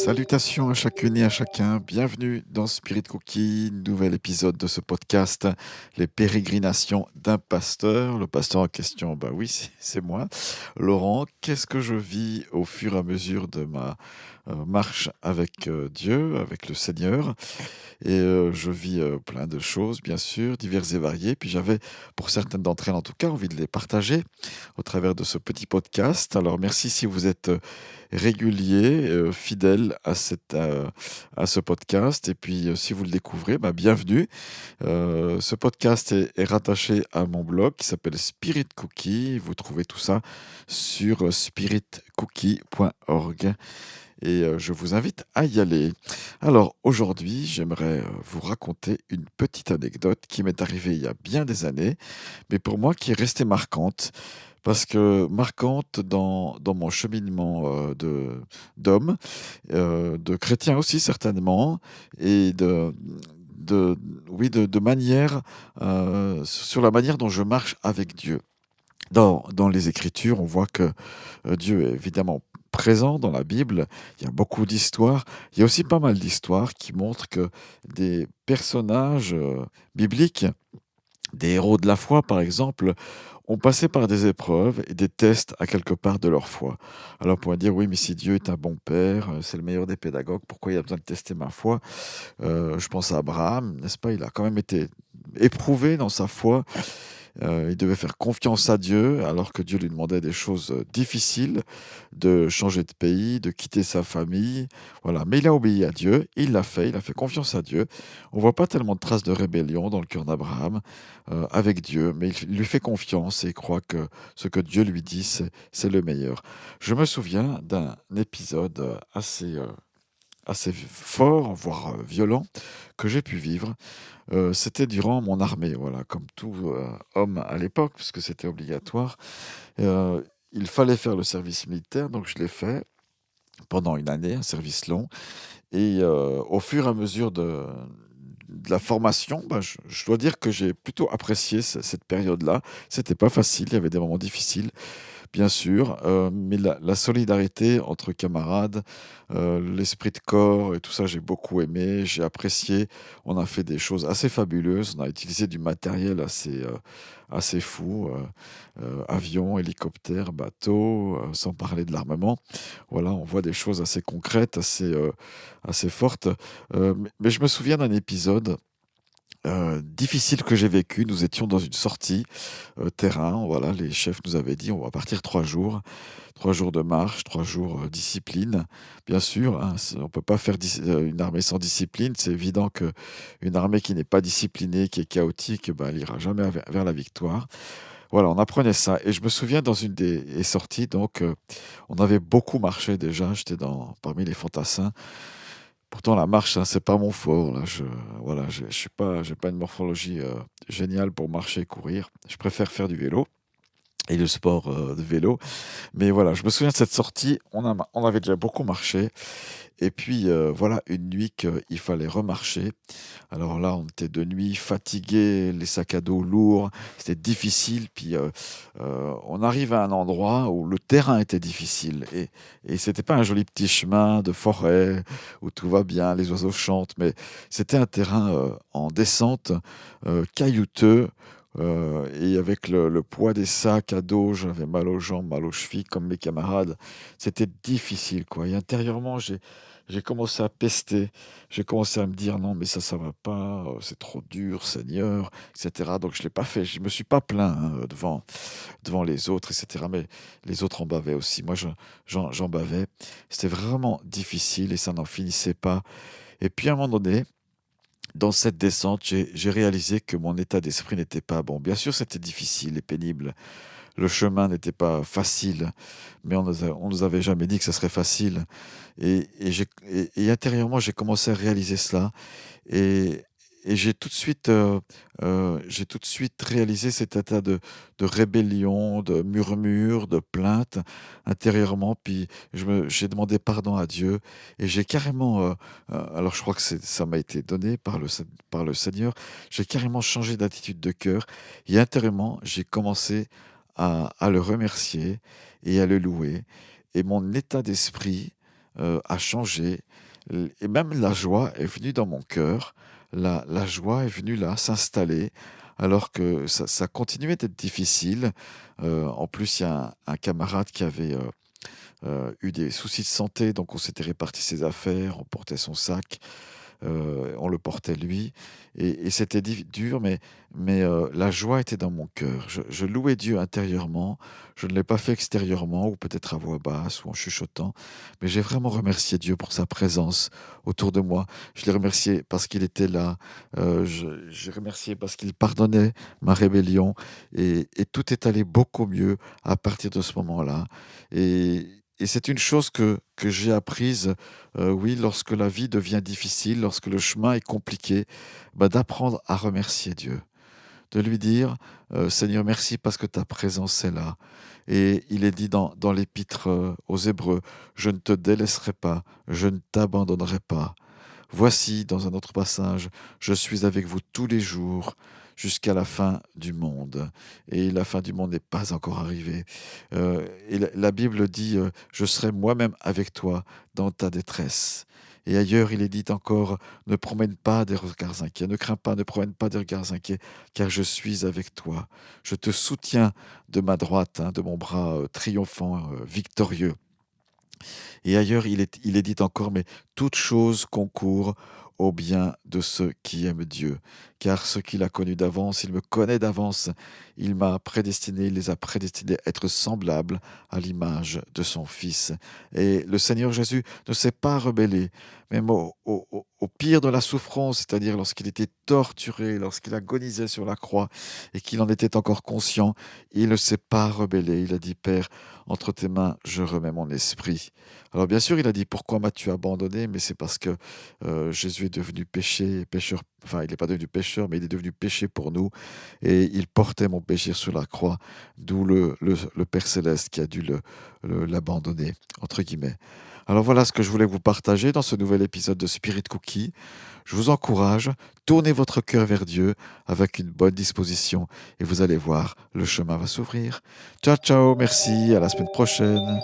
Salutations à chacune et à chacun, bienvenue dans Spirit Cookie, nouvel épisode de ce podcast, les pérégrinations d'un pasteur. Le pasteur en question, bah oui, c'est moi, Laurent. Qu'est-ce que je vis au fur et à mesure de ma marche avec Dieu, avec le Seigneur? Et je vis plein de choses, bien sûr, diverses et variées. Puis j'avais, pour certaines d'entre elles en tout cas, envie de les partager au travers de ce petit podcast. Alors merci si vous êtes régulier, fidèle à ce podcast. Et puis si vous le découvrez, bah, bienvenue. Ce podcast est rattaché à mon blog qui s'appelle Spirit Cookie. Vous trouvez tout ça sur spiritcookie.org et je vous invite à y aller. Alors aujourd'hui, j'aimerais vous raconter une petite anecdote qui m'est arrivée il y a bien des années, mais pour moi qui est restée marquante, parce que marquante dans mon cheminement d'homme, de chrétien aussi certainement, et de, oui, de manière, sur la manière dont je marche avec Dieu. Dans les Écritures, on voit que Dieu est évidemment présent dans la Bible. Il y a beaucoup d'histoires. Il y a aussi pas mal d'histoires qui montrent que des personnages bibliques, des héros de la foi par exemple, ont passé par des épreuves et des tests à quelque part de leur foi. Alors on pourrait dire, oui, mais si Dieu est un bon père, c'est le meilleur des pédagogues, pourquoi il a besoin de tester ma foi? Je pense à Abraham, n'est-ce pas? Il a quand même été éprouvé dans sa foi. Il devait faire confiance à Dieu alors que Dieu lui demandait des choses difficiles, de changer de pays, de quitter sa famille. Voilà. Mais il a obéi à Dieu, il l'a fait, il a fait confiance à Dieu. On voit pas tellement de traces de rébellion dans le cœur d'Abraham avec Dieu, mais il lui fait confiance et il croit que ce que Dieu lui dit, c'est le meilleur. Je me souviens d'un épisode assez fort, voire violent, que j'ai pu vivre. C'était durant mon armée, voilà, comme tout homme à l'époque, puisque c'était obligatoire. Il fallait faire le service militaire, donc je l'ai fait pendant une année, un service long. Et au fur et à mesure de la formation, bah, je dois dire que j'ai plutôt apprécié cette période-là. C'était pas facile, il y avait des moments difficiles. Bien sûr, mais la solidarité entre camarades, l'esprit de corps et tout ça, j'ai beaucoup aimé, j'ai apprécié. On a fait des choses assez fabuleuses, on a utilisé du matériel assez fou, avions, hélicoptères, bateaux, sans parler de l'armement. Voilà, on voit des choses assez concrètes, assez fortes. Mais je me souviens d'un épisode difficile que j'ai vécu. Nous étions dans une sortie terrain. Voilà, les chefs nous avaient dit on va partir 3 jours, 3 jours de marche, 3 jours discipline. Bien sûr, hein, on peut pas faire une armée sans discipline. C'est évident que une armée qui n'est pas disciplinée, qui est chaotique, ben, elle ira jamais vers la victoire. Voilà, on apprenait ça. Et je me souviens dans une des sorties, donc on avait beaucoup marché déjà. J'étais parmi les fantassins. Pourtant, la marche, hein, c'est pas mon fort. Là, voilà, j'ai pas une morphologie géniale pour marcher et courir. Je préfère faire du vélo et le sport de vélo. Mais voilà, je me souviens de cette sortie. On avait déjà beaucoup marché. Et puis, voilà, une nuit qu'il fallait remarcher. Alors là, on était de nuit, fatigués, les sacs à dos lourds, c'était difficile. Puis, on arrive à un endroit où le terrain était difficile. Et c'était pas un joli petit chemin de forêt où tout va bien, les oiseaux chantent, mais c'était un terrain en descente, caillouteux. Et avec le poids des sacs à dos, j'avais mal aux jambes, mal aux chevilles, comme mes camarades. C'était difficile, quoi. Et intérieurement, j'ai commencé à pester. J'ai commencé à me dire: «Non, mais ça va pas, c'est trop dur, Seigneur», et cetera. Donc je l'ai pas fait. Je me suis pas plaint, hein, devant les autres, et cetera. Mais les autres en bavaient aussi. Moi, j'en bavais. C'était vraiment difficile et ça n'en finissait pas. Et puis à un moment donné, dans cette descente, j'ai réalisé que mon état d'esprit n'était pas bon. Bien sûr, c'était difficile et pénible. Le chemin n'était pas facile, mais on nous avait jamais dit que ce serait facile. Et intérieurement, j'ai commencé à réaliser cela. Et, et j'ai tout de suite réalisé cet état de rébellion, de murmure, de plainte intérieurement. Puis j'ai demandé pardon à Dieu et j'ai carrément, alors je crois que ça m'a été donné par le Seigneur, j'ai carrément changé d'attitude de cœur et intérieurement, j'ai commencé à le remercier et à le louer. Et mon état d'esprit a changé et même la joie est venue dans mon cœur. La joie est venue là s'installer alors que ça continuait d'être difficile. En plus, il y a un camarade qui avait eu des soucis de santé, donc on s'était réparti ses affaires, on portait son sac, on le portait lui, et c'était dur, mais la joie était dans mon cœur. Je louais Dieu intérieurement, je ne l'ai pas fait extérieurement, ou peut-être à voix basse, ou en chuchotant, mais j'ai vraiment remercié Dieu pour sa présence autour de moi. Je l'ai remercié parce qu'il était là, j'ai remercié parce qu'il pardonnait ma rébellion, et tout est allé beaucoup mieux à partir de ce moment-là. Et c'est une chose que j'ai apprise, oui, lorsque la vie devient difficile, lorsque le chemin est compliqué, bah, d'apprendre à remercier Dieu, de lui dire, Seigneur, merci parce que ta présence est là. Et il est dit dans l'épître aux Hébreux, je ne te délaisserai pas, je ne t'abandonnerai pas. Voici, dans un autre passage, je suis avec vous tous les jours jusqu'à la fin du monde. Et la fin du monde n'est pas encore arrivée. Et la Bible dit, je serai moi-même avec toi dans ta détresse. Et ailleurs, il est dit encore, ne promène pas des regards inquiets, ne crains pas, ne promène pas des regards inquiets, car je suis avec toi. Je te soutiens de ma droite, hein, de mon bras triomphant, victorieux. Et ailleurs, il est dit encore, mais toute chose concourt au bien de ceux qui aiment Dieu. Car ce qu'il a connu d'avance, il me connaît d'avance. Il m'a prédestiné, il les a prédestinés à être semblables à l'image de son Fils. Et le Seigneur Jésus ne s'est pas rebellé, même au pire de la souffrance, c'est-à-dire lorsqu'il était torturé, lorsqu'il agonisait sur la croix et qu'il en était encore conscient, il ne s'est pas rebellé. Il a dit, Père, entre tes mains, je remets mon esprit. Alors bien sûr, il a dit: «Pourquoi m'as-tu abandonné?» Mais c'est parce que, Jésus est devenu pécheur, enfin il n'est pas devenu pécheur, mais il est devenu péché pour nous, et il portait mon péché sur la croix, d'où le Père céleste qui a dû «l'abandonner» entre guillemets. Alors voilà ce que je voulais vous partager dans ce nouvel épisode de Spirit Cookie. Je vous encourage, tournez votre cœur vers Dieu avec une bonne disposition et vous allez voir, le chemin va s'ouvrir. Ciao, ciao, merci, à la semaine prochaine.